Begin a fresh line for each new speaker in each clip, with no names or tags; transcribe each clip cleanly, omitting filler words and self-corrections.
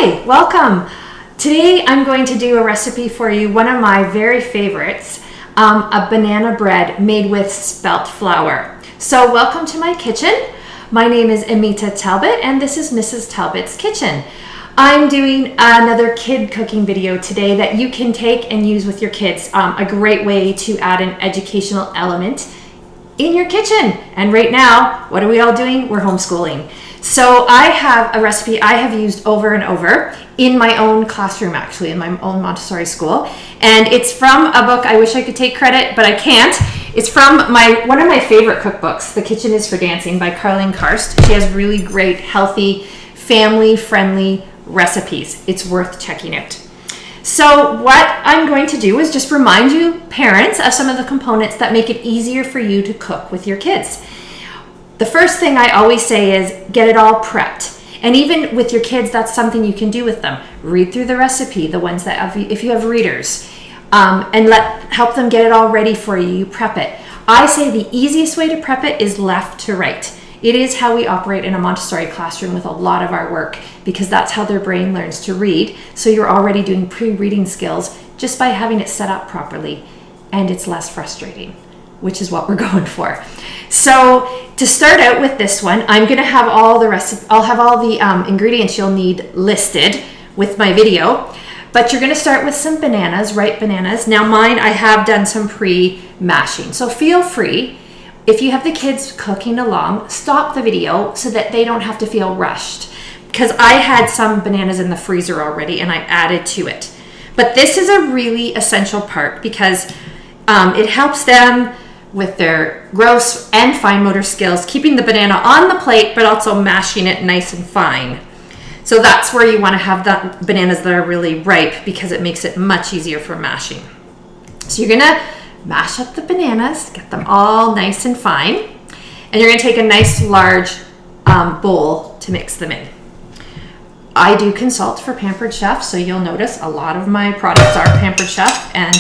Hi, welcome. Today I'm going to do a recipe for you, one of my very favorites, a banana bread made with spelt flour. So welcome to my kitchen. My name is Amita Talbot and this is Mrs. Talbot's Kitchen. I'm doing another kid cooking video today that you can take and use with your kids. A great way to add an educational element in your kitchen. And right now, what are we all doing? We're homeschooling. So I have a recipe I have used over and over in my own classroom, actually, in my own Montessori school. And it's from a book. I wish I could take credit, but I can't. It's from one of my favorite cookbooks, The Kitchen is for Dancing by Carleen Karst. She has really great, healthy, family-friendly recipes. It's worth checking out. So what I'm going to do is just remind you, parents, of some of the components that make it easier for you to cook with your kids. The first thing I always say is get it all prepped. And even with your kids, that's something you can do with them. Read through the recipe, the ones that if you have readers, and help them get it all ready for you. You prep it. I say the easiest way to prep it is left to right. It is how we operate in a Montessori classroom with a lot of our work, because that's how their brain learns to read. So you're already doing pre-reading skills just by having it set up properly, and it's less frustrating, which is what we're going for. So to start out with this one, I'm going to have all the recipe. I'll have all the ingredients you'll need listed with my video, but you're going to start with some bananas, ripe bananas. Now mine, I have done some pre-mashing, so feel free. If you have the kids cooking along, stop the video so that they don't have to feel rushed, because I had some bananas in the freezer already and I added to it. But this is a really essential part because it helps them with their gross and fine motor skills, keeping the banana on the plate, but also mashing it nice and fine. So that's where you want to have the bananas that are really ripe, because it makes it much easier for mashing. So you're gonna mash up the bananas, get them all nice and fine, and you're gonna take a nice large bowl to mix them in. I do consult for Pampered Chef, so you'll notice a lot of my products are Pampered Chef, and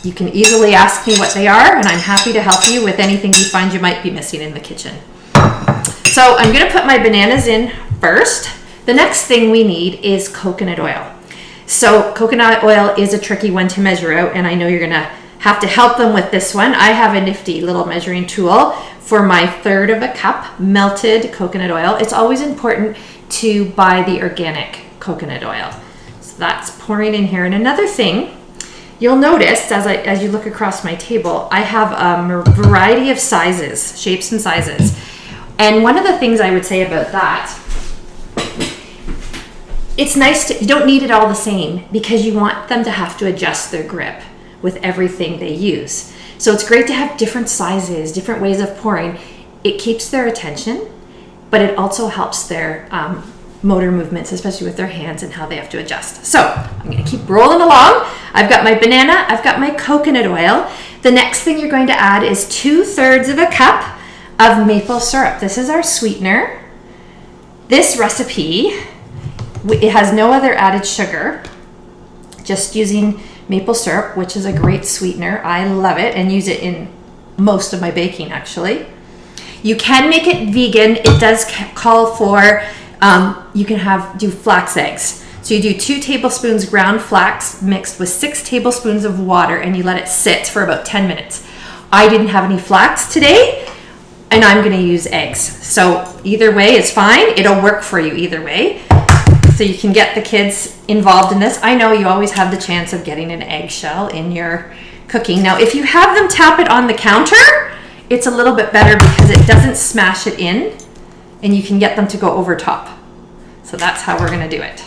you can easily ask me what they are, and I'm happy to help you with anything you find you might be missing in the kitchen. So I'm going to put my bananas in first. The next thing we need is coconut oil. So coconut oil is a tricky one to measure out, and I know you're going to have to help them with this one. I have a nifty little measuring tool for my 1/3 of a cup melted coconut oil. It's always important to buy the organic coconut oil. So that's pouring in here. And another thing, you'll notice as you look across my table, I have a variety of sizes, shapes and sizes. And one of the things I would say about that, it's nice you don't need it all the same, because you want them to have to adjust their grip with everything they use. So it's great to have different sizes, different ways of pouring. It keeps their attention, but it also helps their motor movements, especially with their hands and how they have to adjust. So I'm going to keep rolling along. I've got my banana, I've got my coconut oil. The next thing you're going to add is 2/3 of a cup of maple syrup. This is our sweetener. This recipe, it has no other added sugar, just using maple syrup, which is a great sweetener. I love it and use it in most of my baking, actually. You can make it vegan. It does call for you can do flax eggs. So you do 2 tablespoons ground flax mixed with 6 tablespoons of water, and you let it sit for about 10 minutes. I didn't have any flax today, and I'm going to use eggs. So either way is fine. It'll work for you either way. So you can get the kids involved in this. I know you always have the chance of getting an eggshell in your cooking. Now, if you have them tap it on the counter, it's a little bit better because it doesn't smash it in, and you can get them to go over top. So that's how we're going to do it.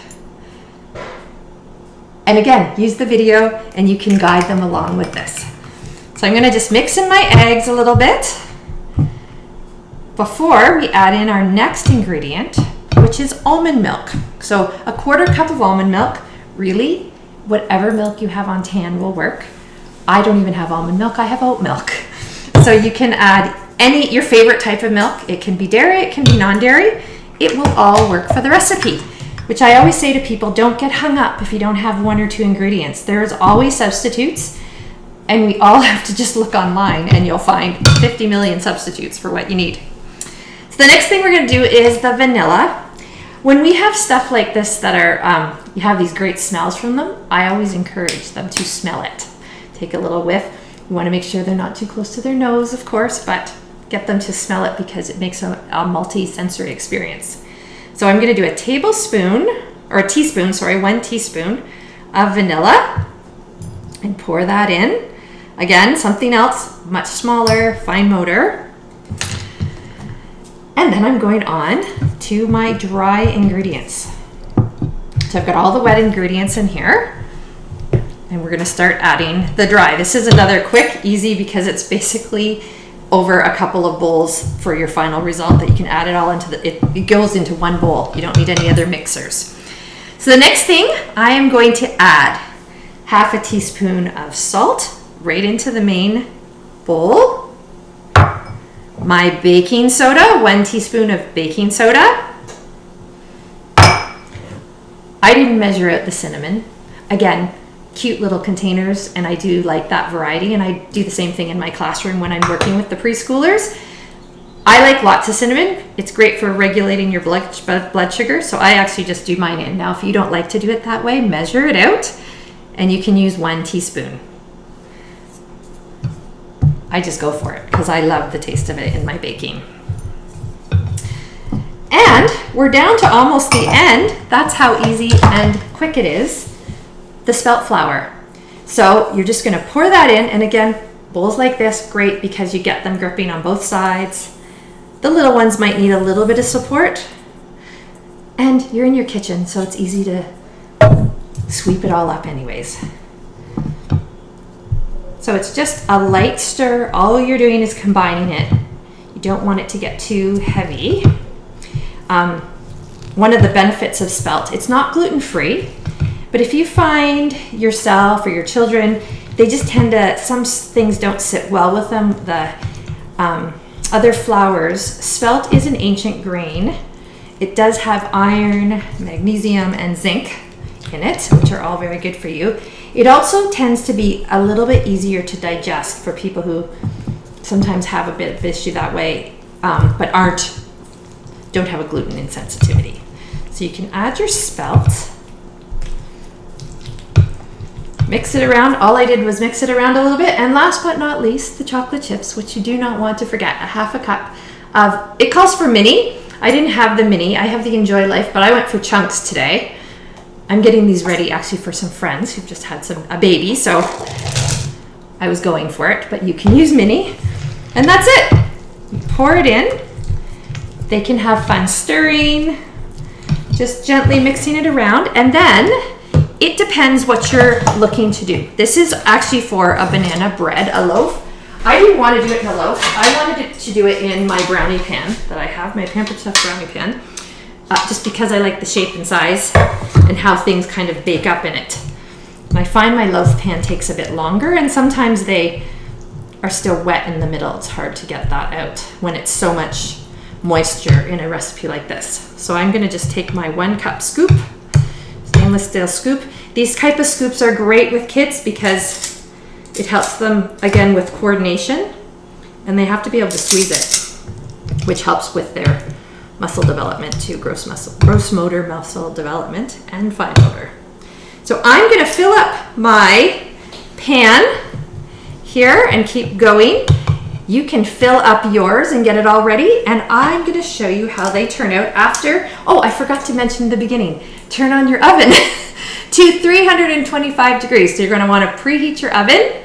And again, use the video and you can guide them along with this. So I'm going to just mix in my eggs a little bit before we add in our next ingredient, which is almond milk. So a 1/4 cup of almond milk. Really, whatever milk you have on hand will work. I don't even have almond milk, I have oat milk. So you can add your favorite type of milk. It can be dairy, it can be non-dairy. It will all work for the recipe, which I always say to people, don't get hung up if you don't have 1 or 2 ingredients. There's always substitutes, and we all have to just look online and you'll find 50 million substitutes for what you need. So the next thing we're going to do is the vanilla. When we have stuff like this that are, you have these great smells from them, I always encourage them to smell it. Take a little whiff. You want to make sure they're not too close to their nose, of course, but get them to smell it because it makes a multi-sensory experience. So I'm going to do a teaspoon, 1 teaspoon of vanilla and pour that in. Again, something else, much smaller, fine motor. And then I'm going on to my dry ingredients. So I've got all the wet ingredients in here, and we're going to start adding the dry. This is another quick, easy, because it's basically over a couple of bowls for your final result that you can add it all into it goes into one bowl. You don't need any other mixers. So the next thing, I am going to add half a teaspoon of salt right into the main bowl. My baking soda, 1 teaspoon of baking soda. I didn't measure out the cinnamon. Again, cute little containers, and I do like that variety, and I do the same thing in my classroom when I'm working with the preschoolers. I like lots of cinnamon. It's great for regulating your blood sugar, so I actually just do mine in. Now, if you don't like to do it that way, measure it out, and you can use 1 teaspoon. I just go for it because I love the taste of it in my baking. And we're down to almost the end. That's how easy and quick it is. The spelt flour. So you're just going to pour that in, and again, bowls like this, great because you get them gripping on both sides. The little ones might need a little bit of support, and you're in your kitchen, so it's easy to sweep it all up anyways. So it's just a light stir. All you're doing is combining it. You don't want it to get too heavy. One of the benefits of spelt, it's not gluten-free, but if you find yourself or your children, they just tend to, some things don't sit well with them, the other flours. Spelt is an ancient grain. It does have iron, magnesium, and zinc in it, which are all very good for you. It also tends to be a little bit easier to digest for people who sometimes have a bit of issue that way, but don't have a gluten insensitivity. So you can add your spelt, mix it around. All I did was mix it around a little bit, and last but not least, the chocolate chips, which you do not want to forget. A half a cup of, it calls for mini. I didn't have the mini, I have the Enjoy Life, but I went for chunks today. I'm getting these ready actually for some friends who've just had a baby, so I was going for it, but you can use mini, and that's it. You pour it in. They can have fun stirring, just gently mixing it around, and then it depends what you're looking to do. This is actually for a banana bread, a loaf. I didn't want to do it in a loaf. I wanted to do it in my brownie pan that I have, my Pampered Chef brownie pan. Just because I like the shape and size and how things kind of bake up in it. And I find my loaf pan takes a bit longer, and sometimes they are still wet in the middle. It's hard to get that out when it's so much moisture in a recipe like this. So I'm going to just take my 1 cup scoop, stainless steel scoop. These type of scoops are great with kids because it helps them, again, with coordination, and they have to be able to squeeze it, which helps with their muscle development too, gross motor muscle development, and fine motor. So I'm going to fill up my pan here and keep going. You can fill up yours and get it all ready, and I'm going to show you how they turn out after. Oh, I forgot to mention in the beginning, turn on your oven to 325 degrees. So you're going to want to preheat your oven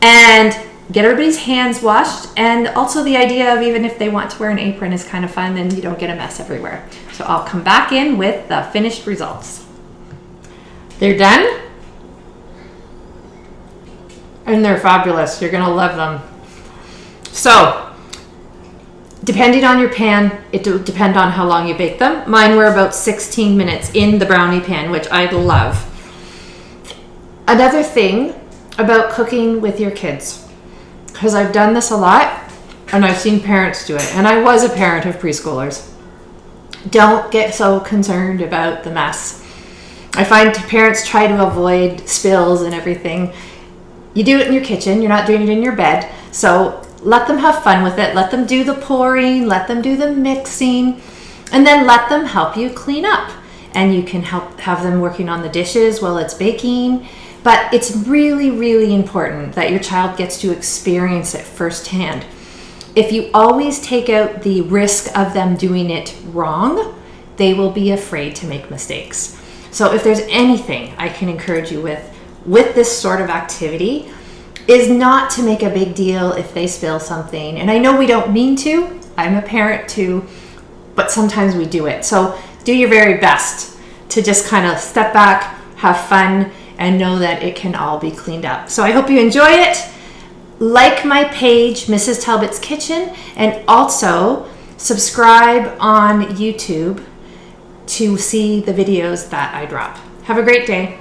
and get everybody's hands washed, and also the idea of even if they want to wear an apron is kind of fun, then you don't get a mess everywhere. So I'll come back in with the finished results. They're done, and they're fabulous. You're gonna love them. So, depending on your pan, it will depend on how long you bake them. Mine were about 16 minutes in the brownie pan, which I love. Another thing about cooking with your kids, because I've done this a lot and I've seen parents do it, and I was a parent of preschoolers. Don't get so concerned about the mess. I find parents try to avoid spills and everything. You do it in your kitchen, you're not doing it in your bed, so let them have fun with it. Let them do the pouring, let them do the mixing. And then let them help you clean up. And you can have them working on the dishes while it's baking. But it's really, really important that your child gets to experience it firsthand. If you always take out the risk of them doing it wrong, they will be afraid to make mistakes. So if there's anything I can encourage you with this sort of activity, is not to make a big deal if they spill something. And I know we don't mean to. I'm a parent too, but sometimes we do it. So do your very best to just kind of step back, have fun, and know that it can all be cleaned up. So I hope you enjoy it. Like my page, Mrs. Talbots Kitchen, and also subscribe on YouTube to see the videos that I drop. Have a great day.